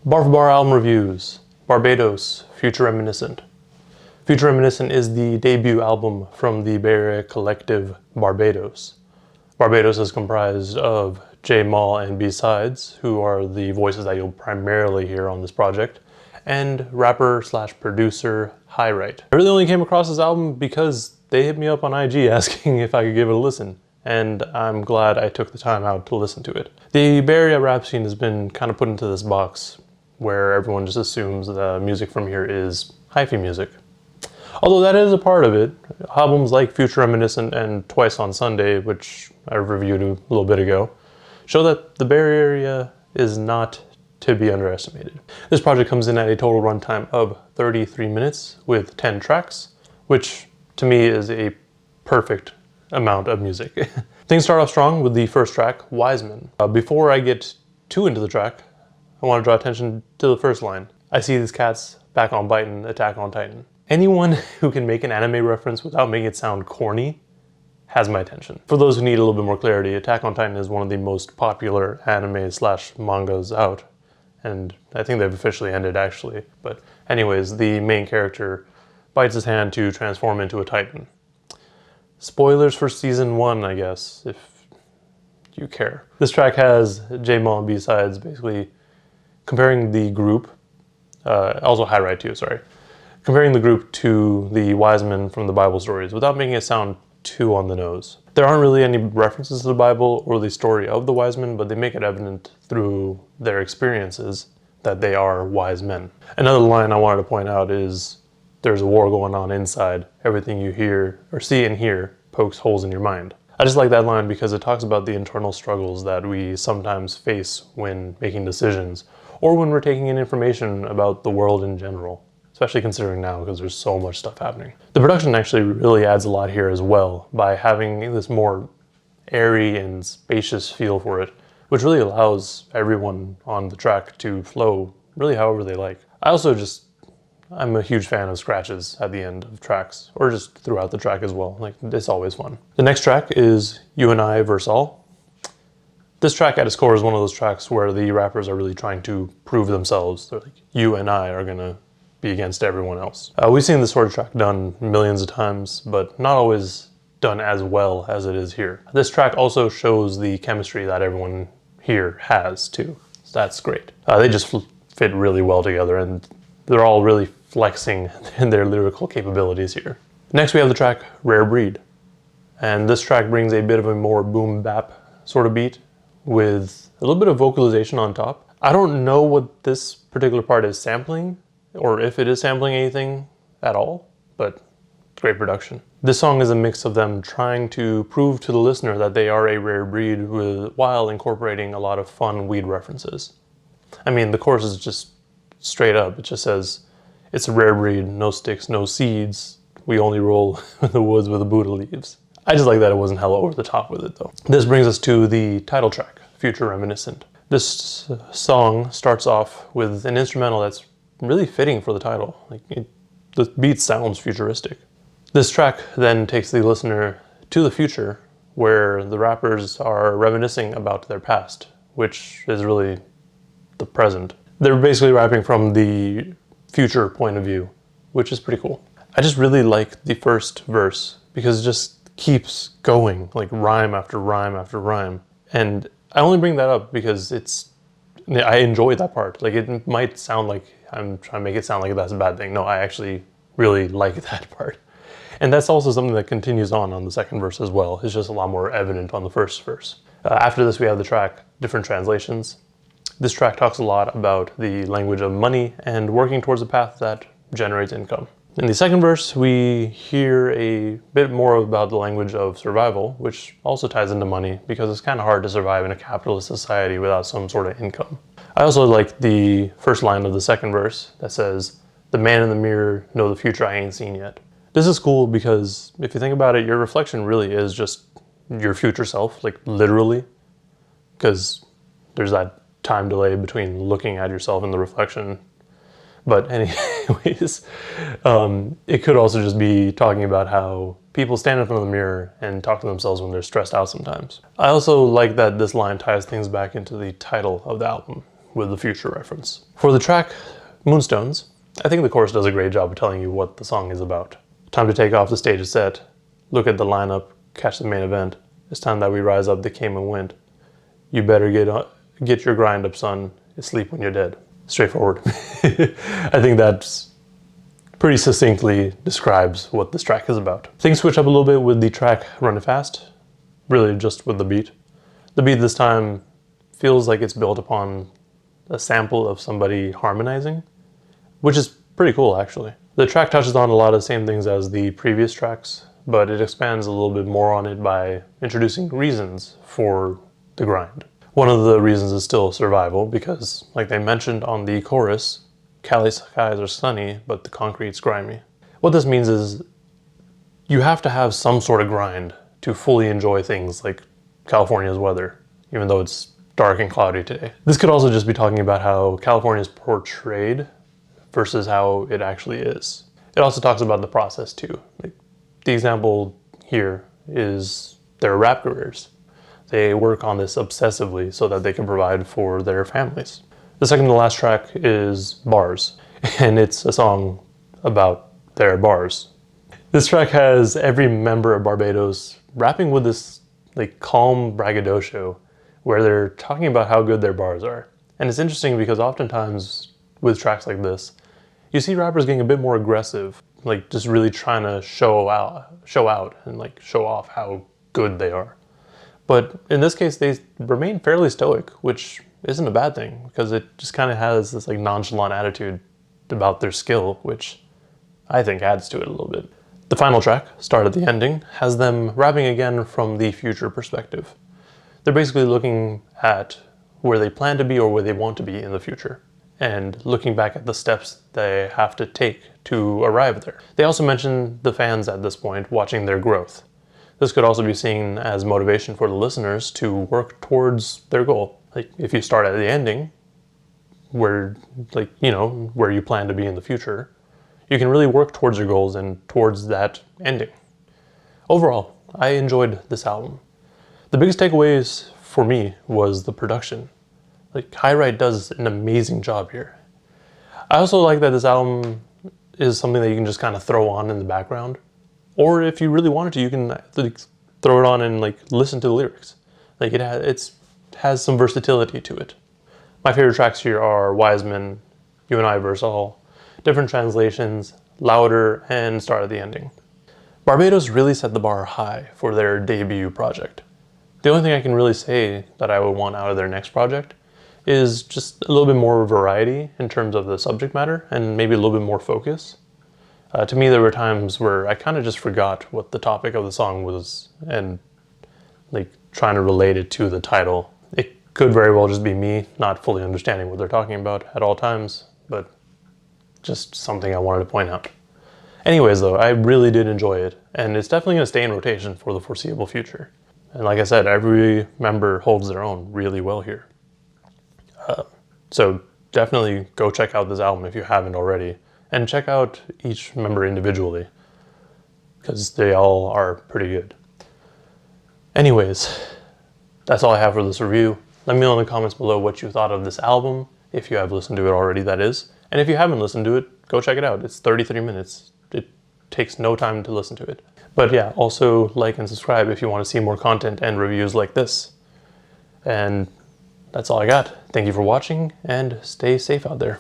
Bar for bar album reviews. Barbaydose, Future Reminiscent. Future Reminiscent is the debut album from the Bay Area collective Barbaydose. Barbaydose is comprised of J.MAL and Bsidez, who are the voices that you'll primarily hear on this project, and rapper/producer Hiright. I really only came across this album because they hit me up on IG asking if I could give it a listen, and I'm glad I took the time out to listen to it. The Bay Area rap scene has been kind of put into this box where everyone just assumes the music from here is hyphy music. Although that is a part of it. Albums like Future Reminiscent and Twice on Sunday, which I reviewed a little bit ago, show that the Bay Area is not to be underestimated. This project comes in at a total runtime of 33 minutes with 10 tracks, which to me is a perfect amount of music. Things start off strong with the first track, Wiseman. Before I get too into the track, I want to draw attention to the first line. I see these cats back on bitin', Attack on Titan. Anyone who can make an anime reference without making it sound corny has my attention. For those who need a little bit more clarity, Attack on Titan is one of the most popular anime/mangas out, and I think they've officially ended actually. But anyways, the main character bites his hand to transform into a Titan. Spoilers for season 1, I guess, if you care. This track has J.MAL and Bsidez basically comparing the group, also Hiright too, sorry, comparing the group to the Wiseman from the Bible stories without making it sound too on the nose. There aren't really any references to the Bible or the story of the Wiseman, but they make it evident through their experiences that they are wise men. Another line I wanted to point out is, there's a war going on inside. Everything you hear or see and hear pokes holes in your mind. I just like that line because it talks about the internal struggles that we sometimes face when making decisions or when we're taking in information about the world in general, especially considering now because there's so much stuff happening. The production actually really adds a lot here as well by having this more airy and spacious feel for it, which really allows everyone on the track to flow really however they like. I'm a huge fan of scratches at the end of tracks, or just throughout the track as well. Like, it's always fun. The next track is You and I Versus All. This track at its core is one of those tracks where the rappers are really trying to prove themselves. They're like, you and I are gonna be against everyone else. We've seen this sort of track done millions of times, but not always done as well as it is here. This track also shows the chemistry that everyone here has too. So that's great. They just fit really well together, and they're all really flexing in their lyrical capabilities here. Next we have the track Rare Breed. And this track brings a bit of a more boom bap sort of beat with a little bit of vocalization on top. I don't know what this particular part is sampling, or if it is sampling anything at all, but it's great production. This song is a mix of them trying to prove to the listener that they are a rare breed while incorporating a lot of fun weed references. I mean, the chorus is just straight up. It just says, it's a rare breed, no sticks, no seeds. We only roll in the woods with a Buddha leaves. I just like that it wasn't hella over the top with it though. This brings us to the title track, Future Reminiscent. This song starts off with an instrumental that's really fitting for the title. The beat sounds futuristic. This track then takes the listener to the future where the rappers are reminiscing about their past, which is really the present. They're basically rapping from the future point of view, which is pretty cool. I just really like the first verse because it just keeps going, like rhyme after rhyme after rhyme. And I only bring that up because I enjoy that part. Like, it might sound like I'm trying to make it sound like that's a bad thing. No, I actually really like that part. And that's also something that continues on the second verse as well. It's just a lot more evident on the first verse. After this, we have the track Different Translations. This track talks a lot about the language of money and working towards a path that generates income. In the second verse, we hear a bit more about the language of survival, which also ties into money because it's kind of hard to survive in a capitalist society without some sort of income. I also like the first line of the second verse that says, the man in the mirror know the future I ain't seen yet. This is cool because if you think about it, your reflection really is just your future self, like literally, because there's that time delay between looking at yourself in the reflection. But anyways, it could also just be talking about how people stand in front of the mirror and talk to themselves when they're stressed out sometimes. I also like that this line ties things back into the title of the album, with the Future reference. For the track Moonstones, I think the chorus does a great job of telling you what the song is about. Time to take off, the stage is set. Look at the lineup, catch the main event. It's time that we rise up, they came and went. You better get your grind up, son. Sleep when you're dead. Straightforward. I think that's pretty succinctly describes what this track is about. Things switch up a little bit with the track Run It Fast, really just with the beat. The beat this time feels like it's built upon a sample of somebody harmonizing, which is pretty cool actually. The track touches on a lot of the same things as the previous tracks, but it expands a little bit more on it by introducing reasons for the grind. One of the reasons is still survival because, like they mentioned on the chorus, Cali skies are sunny, but the concrete's grimy. What this means is you have to have some sort of grind to fully enjoy things like California's weather, even though it's dark and cloudy today. This could also just be talking about how California is portrayed versus how it actually is. It also talks about the process too. Like, the example here is their rap careers. They work on this obsessively so that they can provide for their families. The second to last track is Bars, and it's a song about their bars. This track has every member of Barbaydose rapping with this like calm braggadocio where they're talking about how good their bars are. And it's interesting because oftentimes with tracks like this, you see rappers getting a bit more aggressive, like just really trying to show out and like show off how good they are. But in this case, they remain fairly stoic, which isn't a bad thing because it just kind of has this like nonchalant attitude about their skill, which I think adds to it a little bit. The final track, Start at the Ending, has them rapping again from the future perspective. They're basically looking at where they plan to be or where they want to be in the future, and looking back at the steps they have to take to arrive there. They also mention the fans at this point watching their growth. This could also be seen as motivation for the listeners to work towards their goal. Like if you start at the ending, where where you plan to be in the future, you can really work towards your goals and towards that ending. Overall, I enjoyed this album. The biggest takeaways for me was the production. Like Hiright does an amazing job here. I also like that this album is something that you can just kind of throw on in the background. Or if you really wanted to, you can like, throw it on and like listen to the lyrics. Like it has some versatility to it. My favorite tracks here are Wiseman, You and I Verse All, different translations, Louder, and Start at the Ending. Barbaydose really set the bar high for their debut project. The only thing I can really say that I would want out of their next project is just a little bit more variety in terms of the subject matter and maybe a little bit more focus. To me, there were times where I kind of just forgot what the topic of the song was and like trying to relate it to the title. It could very well just be me not fully understanding what they're talking about at all times, but just something I wanted to point out. Anyways though, I really did enjoy it, and it's definitely going to stay in rotation for the foreseeable future. And like I said, every member holds their own really well here. So definitely go check out this album if you haven't already. And check out each member individually, because they all are pretty good. Anyways, that's all I have for this review. Let me know in the comments below what you thought of this album, if you have listened to it already, that is. And if you haven't listened to it, go check it out. It's 33 minutes. It takes no time to listen to it. But yeah, also like and subscribe if you want to see more content and reviews like this. And that's all I got. Thank you for watching, and stay safe out there.